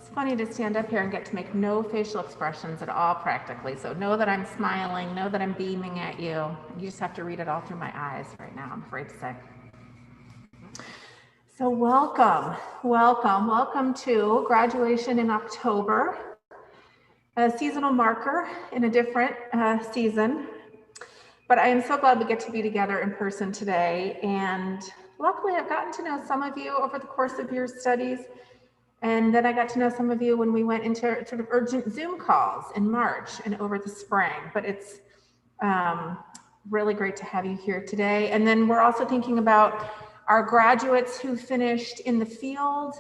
It's funny to stand up here and get to make no facial expressions at all practically. So know that I'm smiling, know that I'm beaming at you. You just have to read it all through my eyes right now, I'm afraid to say. So welcome to graduation in October, a seasonal marker in a different season. But I am so glad we get to be together in person today. And luckily I've gotten to know some of you over the course of your studies. And then I got to know some of you when we went into sort of urgent Zoom calls in March and over the spring. But it's really great to have you here today. And then we're also thinking about our graduates who finished in the field,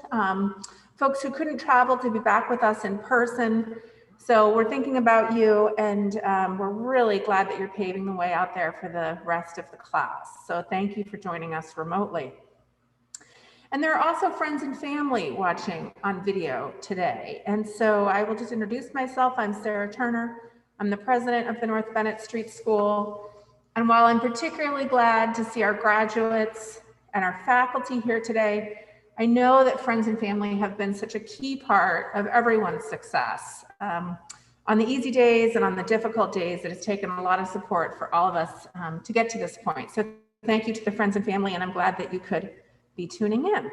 folks who couldn't travel to be back with us in person. So we're thinking about you, and we're really glad that you're paving the way out there for the rest of the class. So thank you for joining us remotely. And there are also friends and family watching on video today. And so I will just introduce myself. I'm Sarah Turner. I'm the president of the North Bennett Street School. And while I'm particularly glad to see our graduates and our faculty here today, I know that friends and family have been such a key part of everyone's success. On the easy days and on the difficult days, it has taken a lot of support for all of us to get to this point. So thank you to the friends and family, and I'm glad that you could be tuning in.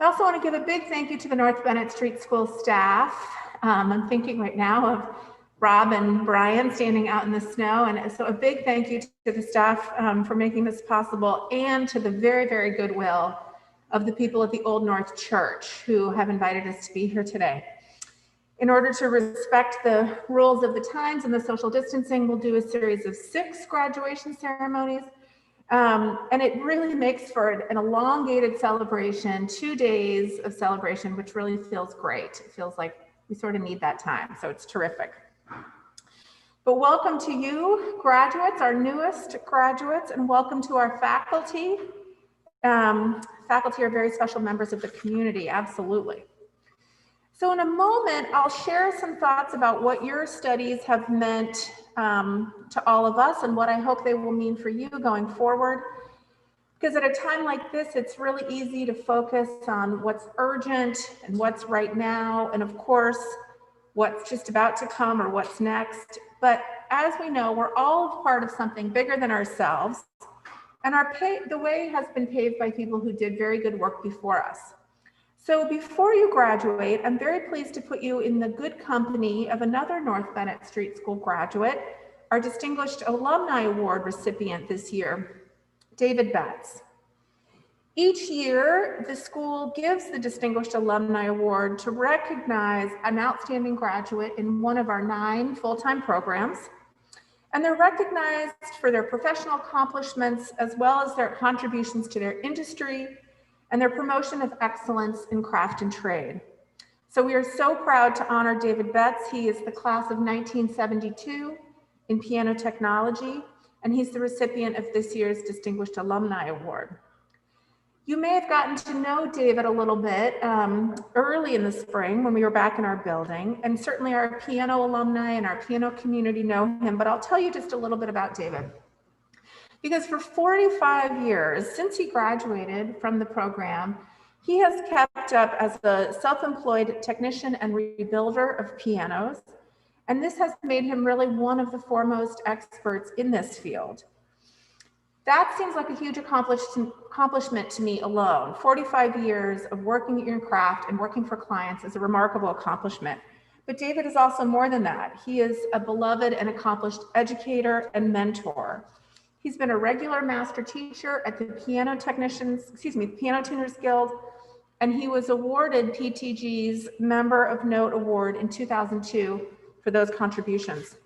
I also want to give a big thank you to the North Bennett Street School staff. I'm thinking right now of Rob and Brian standing out in the snow, and so a big thank you to the staff for making this possible, and to the very, very goodwill of the people at the Old North Church who have invited us to be here today. In order to respect the rules of the times and the social distancing, we'll do a series of 6 graduation ceremonies. And it really makes for an elongated celebration, 2 days of celebration, which really feels great. It feels like we sort of need that time, so it's terrific. But welcome to you, graduates, our newest graduates, and welcome to our faculty. Faculty are very special members of the community, absolutely. So in a moment, I'll share some thoughts about what your studies have meant to all of us and what I hope they will mean for you going forward. Because at a time like this, it's really easy to focus on what's urgent and what's right now, and of course, what's just about to come or what's next. But as we know, we're all part of something bigger than ourselves, and the way has been paved by people who did very good work before us. So before you graduate, I'm very pleased to put you in the good company of another North Bennett Street School graduate, our Distinguished Alumni Award recipient this year, David Betts. Each year, the school gives the Distinguished Alumni Award to recognize an outstanding graduate in one of our 9 full-time programs. And they're recognized for their professional accomplishments as well as their contributions to their industry and their promotion of excellence in craft and trade. So we are so proud to honor David Betts. He is the class of 1972 in piano technology, and he's the recipient of this year's Distinguished Alumni Award. You may have gotten to know David a little bit early in the spring when we were back in our building, and certainly our piano alumni and our piano community know him, but I'll tell you just a little bit about David. Because for 45 years, since he graduated from the program, he has kept up as a self-employed technician and rebuilder of pianos. And this has made him really one of the foremost experts in this field. That seems like a huge accomplishment to me alone. 45 years of working at your craft and working for clients is a remarkable accomplishment. But David is also more than that. He is a beloved and accomplished educator and mentor. He's been a regular master teacher at the Piano Tuners Guild, and he was awarded PTG's Member of Note Award in 2002 for those contributions.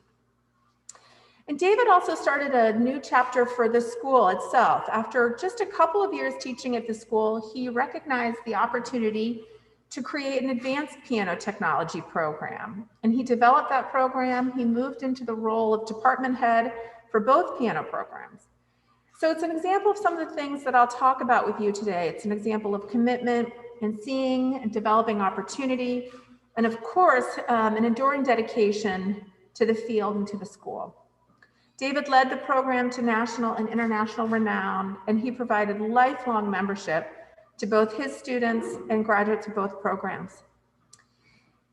And David also started a new chapter for the school itself. After just a couple of years teaching at the school, he recognized the opportunity to create an advanced piano technology program. And he developed that program. He moved into the role of department head for both piano programs. So it's an example of some of the things that I'll talk about with you today. It's an example of commitment and seeing and developing opportunity, and of course, an enduring dedication to the field and to the school. David led the program to national and international renown, and he provided lifelong membership to both his students and graduates of both programs.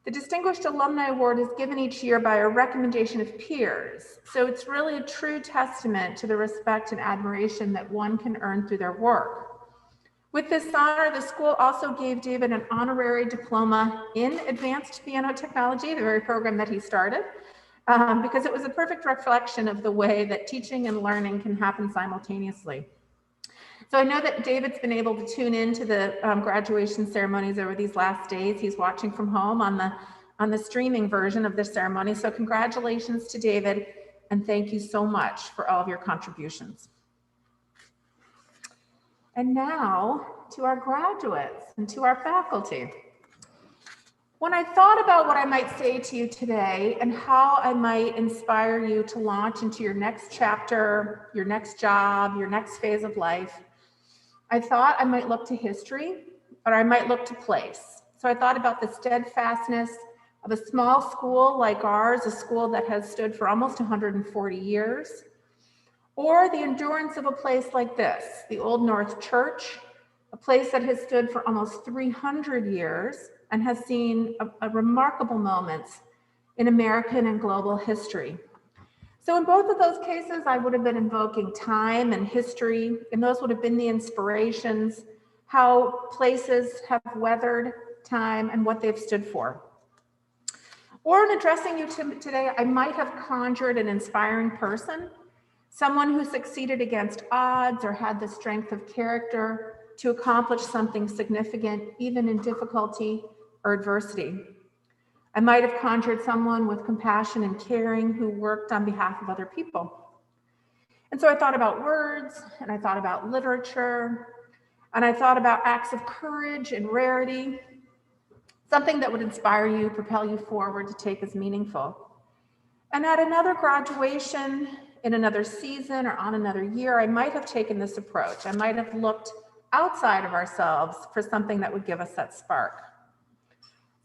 The Distinguished Alumni Award is given each year by a recommendation of peers, so it's really a true testament to the respect and admiration that one can earn through their work. With this honor, the school also gave David an honorary diploma in advanced piano technology, the very program that he started, because it was a perfect reflection of the way that teaching and learning can happen simultaneously. So I know that David's been able to tune into the graduation ceremonies over these last days. He's watching from home on the streaming version of this ceremony. So congratulations to David, and thank you so much for all of your contributions. And now to our graduates and to our faculty. When I thought about what I might say to you today and how I might inspire you to launch into your next chapter, your next job, your next phase of life, I thought I might look to history, or I might look to place. So I thought about the steadfastness of a small school like ours, a school that has stood for almost 140 years, or the endurance of a place like this, the Old North Church, a place that has stood for almost 300 years and has seen a remarkable moments in American and global history. So in both of those cases, I would have been invoking time and history, and those would have been the inspirations, how places have weathered time and what they've stood for. Or in addressing you today, I might have conjured an inspiring person, someone who succeeded against odds or had the strength of character to accomplish something significant, even in difficulty or adversity. I might have conjured someone with compassion and caring who worked on behalf of other people. And so I thought about words, and I thought about literature, and I thought about acts of courage and rarity, something that would inspire you, propel you forward to take as meaningful. And at another graduation, in another season, or on another year, I might have taken this approach. I might have looked outside of ourselves for something that would give us that spark.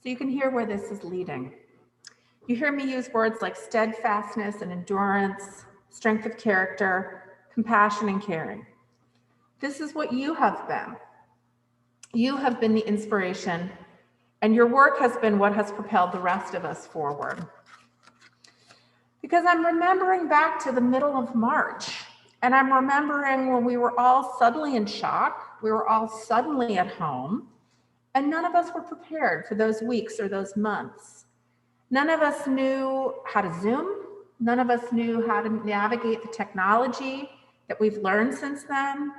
So you can hear where this is leading. You hear me use words like steadfastness and endurance, strength of character, compassion and caring. This is what you have been. You have been the inspiration, and your work has been what has propelled the rest of us forward. Because I'm remembering back to the middle of March, and I'm remembering when we were all suddenly in shock, we were all suddenly at home, and none of us were prepared for those weeks or those months. None of us knew how to Zoom. None of us knew how to navigate the technology that we've learned since then.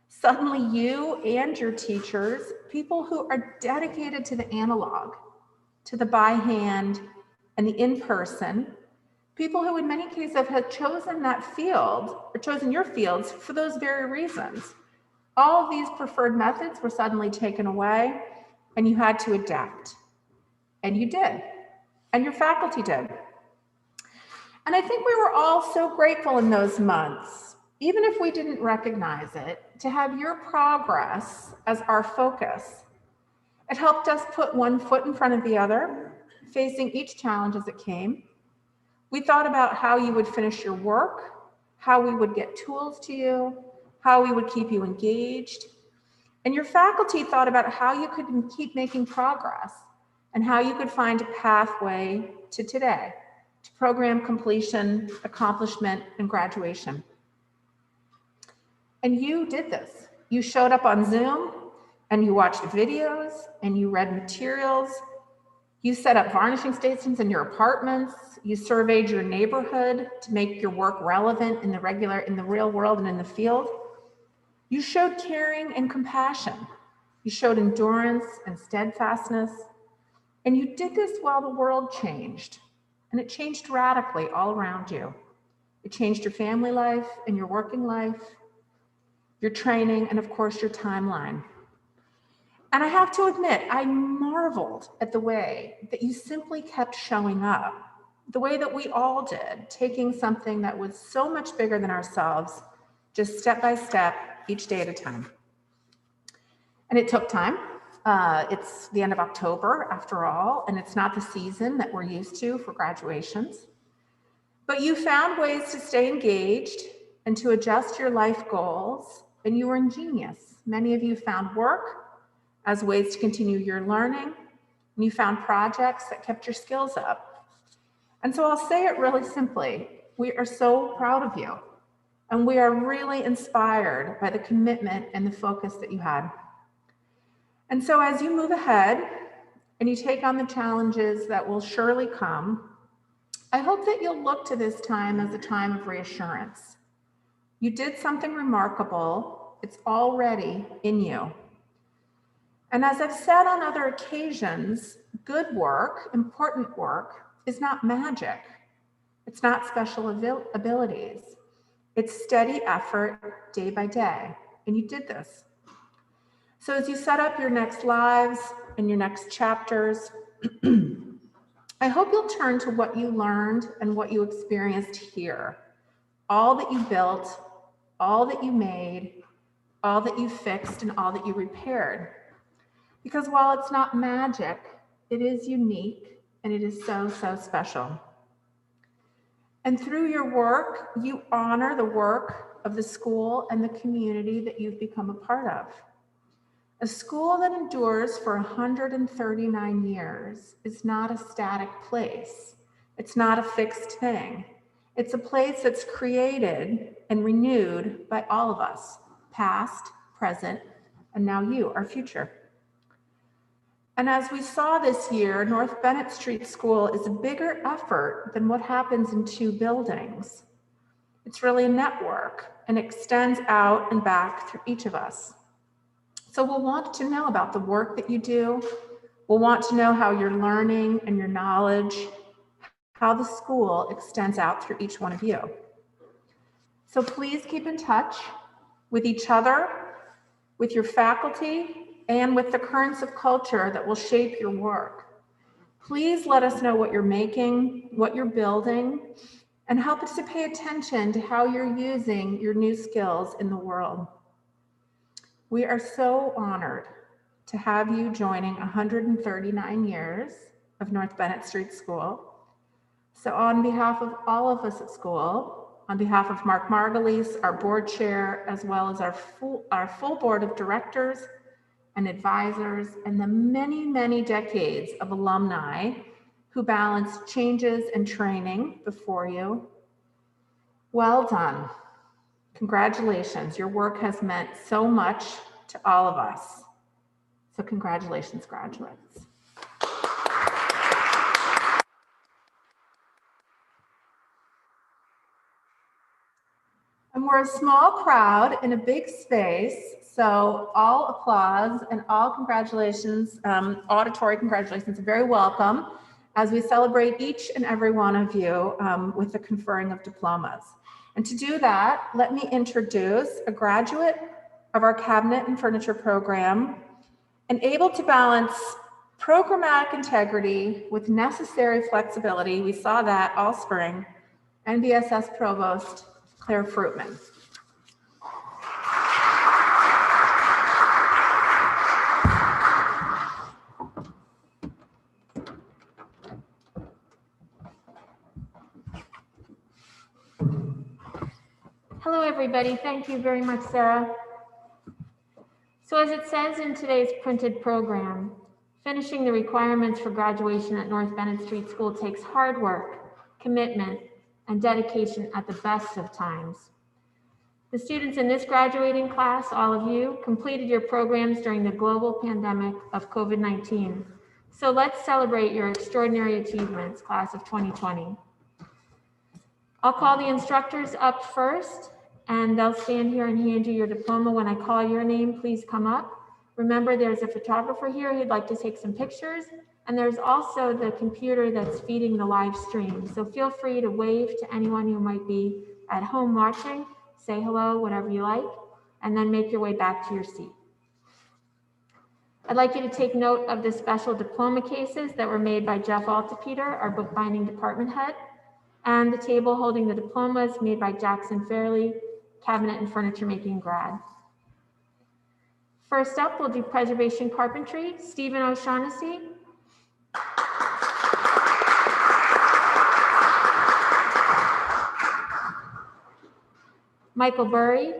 Suddenly you and your teachers, people who are dedicated to the analog, to the by hand and the in-person, people who in many cases have chosen that field or chosen your fields for those very reasons. All of these preferred methods were suddenly taken away, and you had to adapt. And you did, and your faculty did. And I think we were all so grateful in those months, even if we didn't recognize it, to have your progress as our focus. It helped us put one foot in front of the other, facing each challenge as it came. We thought about how you would finish your work, how we would get tools to you, how we would keep you engaged. And your faculty thought about how you could keep making progress and how you could find a pathway to today, to program completion, accomplishment, and graduation. And you did this. You showed up on Zoom and you watched videos and you read materials. You set up varnishing stations in your apartments. You surveyed your neighborhood to make your work relevant in the real world and in the field. You showed caring and compassion. You showed endurance and steadfastness. And you did this while the world changed. And it changed radically all around you. It changed your family life and your working life, your training, and of course, your timeline. And I have to admit, I marveled at the way that you simply kept showing up, the way that we all did, taking something that was so much bigger than ourselves, just step by step, each day at a time. And it took time. It's the end of October, after all, and it's not the season that we're used to for graduations. But you found ways to stay engaged and to adjust your life goals, and you were ingenious. Many of you found work as ways to continue your learning, and you found projects that kept your skills up. And so I'll say it really simply. We are so proud of you, and we are really inspired by the commitment and the focus that you had. And so as you move ahead and you take on the challenges that will surely come, I hope that you'll look to this time as a time of reassurance. You did something remarkable. It's already in you. And as I've said on other occasions, good work, important work, is not magic. It's not special abilities. It's steady effort day by day. And you did this. So as you set up your next lives and your next chapters, I hope you'll turn to what you learned and what you experienced here. All that you built, all that you made, all that you fixed, and all that you repaired. Because while it's not magic, it is unique and it is so, so special. And through your work, you honor the work of the school and the community that you've become a part of. A school that endures for 139 years is not a static place. It's not a fixed thing. It's a place that's created and renewed by all of us, past, present, and now you, our future. And as we saw this year, North Bennett Street School is a bigger effort than what happens in 2 buildings. It's really a network and extends out and back through each of us. So we'll want to know about the work that you do. We'll want to know how your learning and your knowledge, how the school extends out through each one of you. So please keep in touch with each other, with your faculty, and with the currents of culture that will shape your work. Please let us know what you're making, what you're building, and help us to pay attention to how you're using your new skills in the world. We are so honored to have you joining 139 years of North Bennett Street School. So on behalf of all of us at school, on behalf of Mark Margulies, our board chair, as well as our full board of directors and advisors, and the many, many decades of alumni who balance changes and training before you, well done. Congratulations, your work has meant so much to all of us. So congratulations, graduates. And we're a small crowd in a big space, so all applause and all congratulations, auditory congratulations are very welcome as we celebrate each and every one of you with the conferring of diplomas. And to do that, let me introduce a graduate of our cabinet and furniture program and able to balance programmatic integrity with necessary flexibility. We saw that all spring. NBSS Provost Claire Fruitman. Hello, everybody. Thank you very much, Sarah. So as it says in today's printed program, finishing the requirements for graduation at North Bennett Street School takes hard work, commitment, and dedication at the best of times. The students in this graduating class, all of you, completed your programs during the global pandemic of COVID-19. So let's celebrate your extraordinary achievements, class of 2020. I'll call the instructors up first, and they'll stand here and hand you your diploma. When I call your name, please come up. Remember, there's a photographer here who'd like to take some pictures, and there's also the computer that's feeding the live stream. So feel free to wave to anyone who might be at home watching, say hello, whatever you like, and then make your way back to your seat. I'd like you to take note of the special diploma cases that were made by Jeff Altepeter, our bookbinding department head, and the table holding the diplomas made by Jackson Fairley, cabinet and furniture making grad. First up, we'll do preservation carpentry. Stephen O'Shaughnessy. Michael Burry.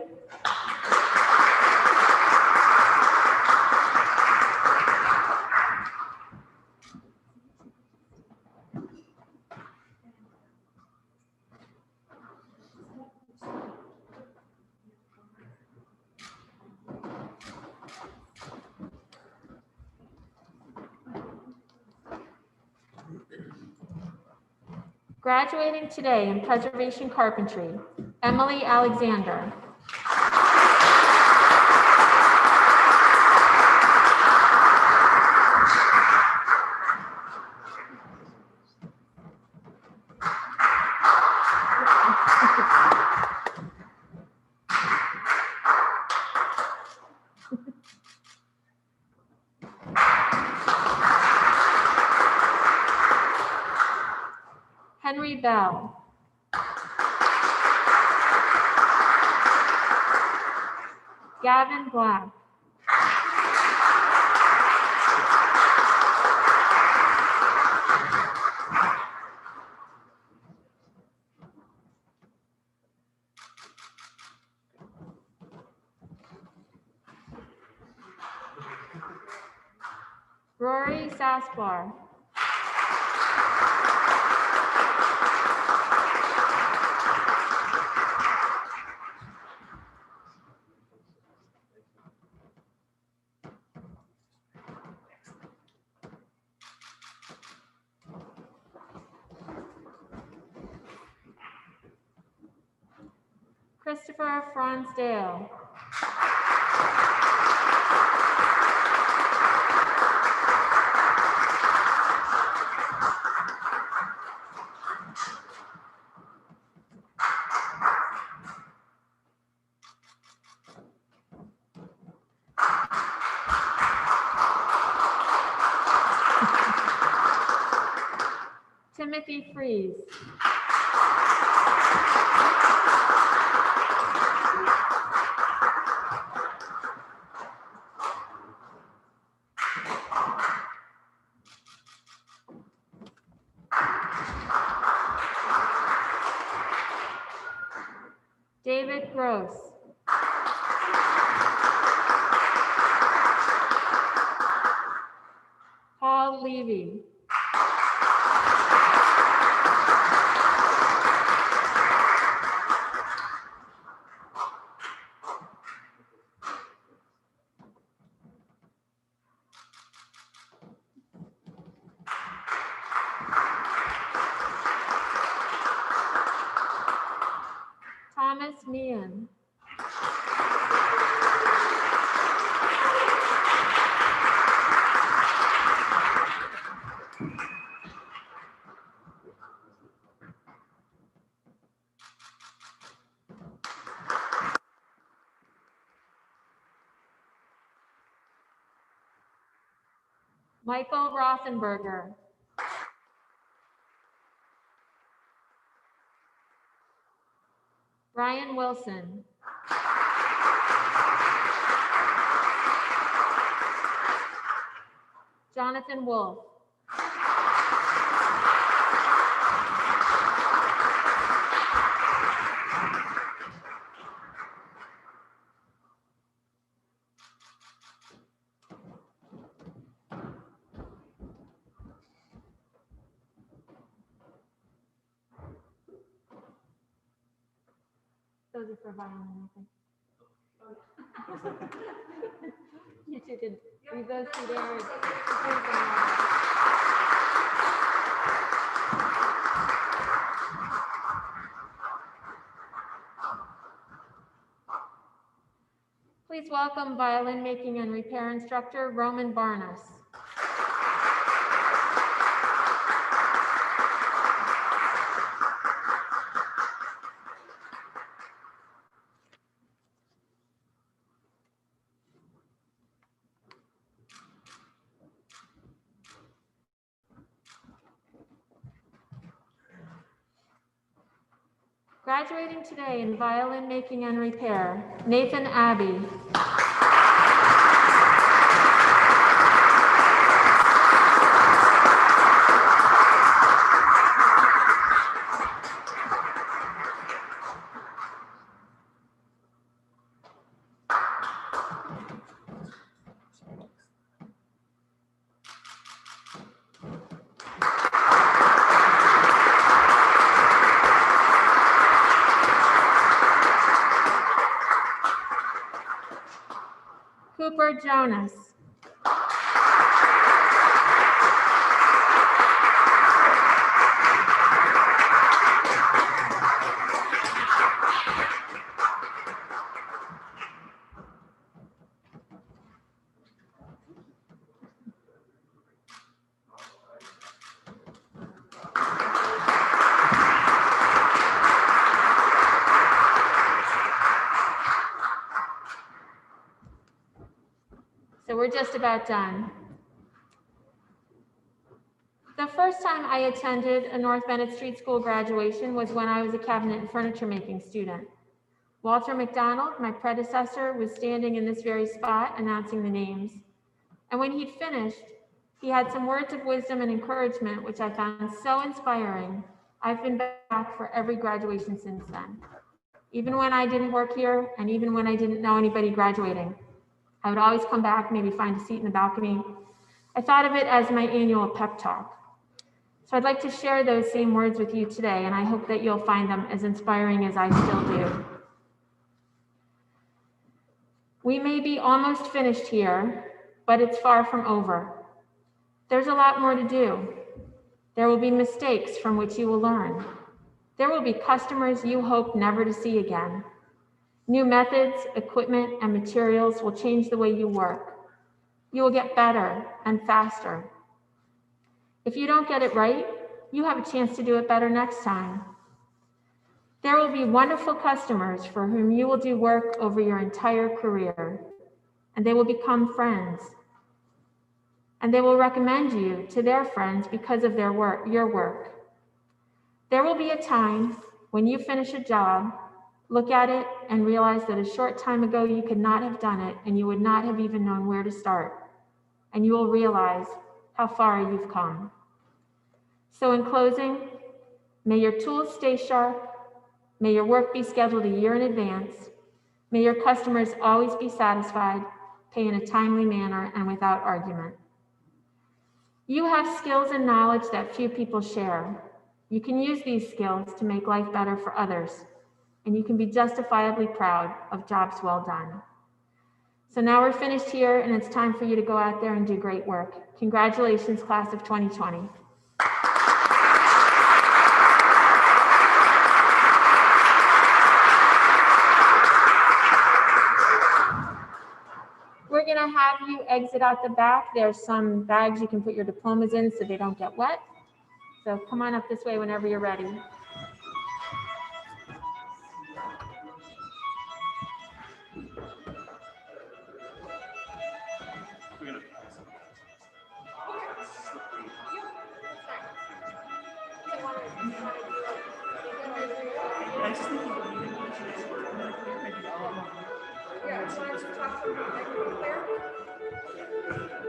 Graduating today in preservation carpentry, Emily Alexander. Henry Bell. Gavin Black. Rory Saspar. Christopher Fronsdale. Timothy Fries. David Gross. Paul Levy. Thomas Meehan. Michael Rothenberger. Brian Wilson. Jonathan Wolf. Those are for violin, I think. You two can leave those two there. Please welcome violin making and repair instructor Roman Barnes. Graduating today in violin making and repair, Nathan Abbey. Cooper Jonas. just about done. The first time I attended a North Bennett Street School graduation was when I was a cabinet and furniture making student. Walter McDonald, my predecessor, was standing in this very spot announcing the names. And when he'd finished, he had some words of wisdom and encouragement, which I found so inspiring. I've been back for every graduation since then. Even when I didn't work here, and even when I didn't know anybody graduating, I would always come back, maybe find a seat in the balcony. I thought of it as my annual pep talk. So I'd like to share those same words with you today, and I hope that you'll find them as inspiring as I still do. We may be almost finished here, but it's far from over. There's a lot more to do. There will be mistakes from which you will learn. There will be customers you hope never to see again. New methods, equipment, and materials will change the way you work. You will get better and faster. If you don't get it right, you have a chance to do it better next time. There will be wonderful customers for whom you will do work over your entire career, and they will become friends. And they will recommend you to their friends because of your work. There will be a time when you finish a job, look at it, and realize that a short time ago you could not have done it, and you would not have even known where to start. And you will realize how far you've come. So in closing, may your tools stay sharp. May your work be scheduled a year in advance. May your customers always be satisfied, pay in a timely manner, and without argument. You have skills and knowledge that few people share. You can use these skills to make life better for others, and you can be justifiably proud of jobs well done. So now we're finished here, and it's time for you to go out there and do great work. Congratulations, class of 2020. We're gonna have you exit out the back. There's some bags you can put your diplomas in so they don't get wet. So come on up this way whenever you're ready.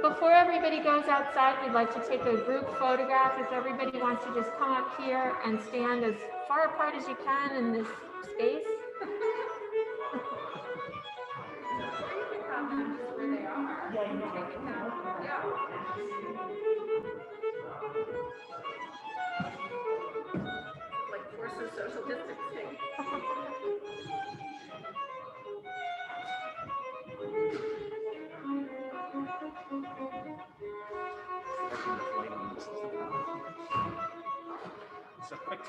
Before everybody goes outside, we'd like to take a group photograph. If everybody wants to just come up here and stand as far apart as you can in this space. Like force of social distancing. It's a quick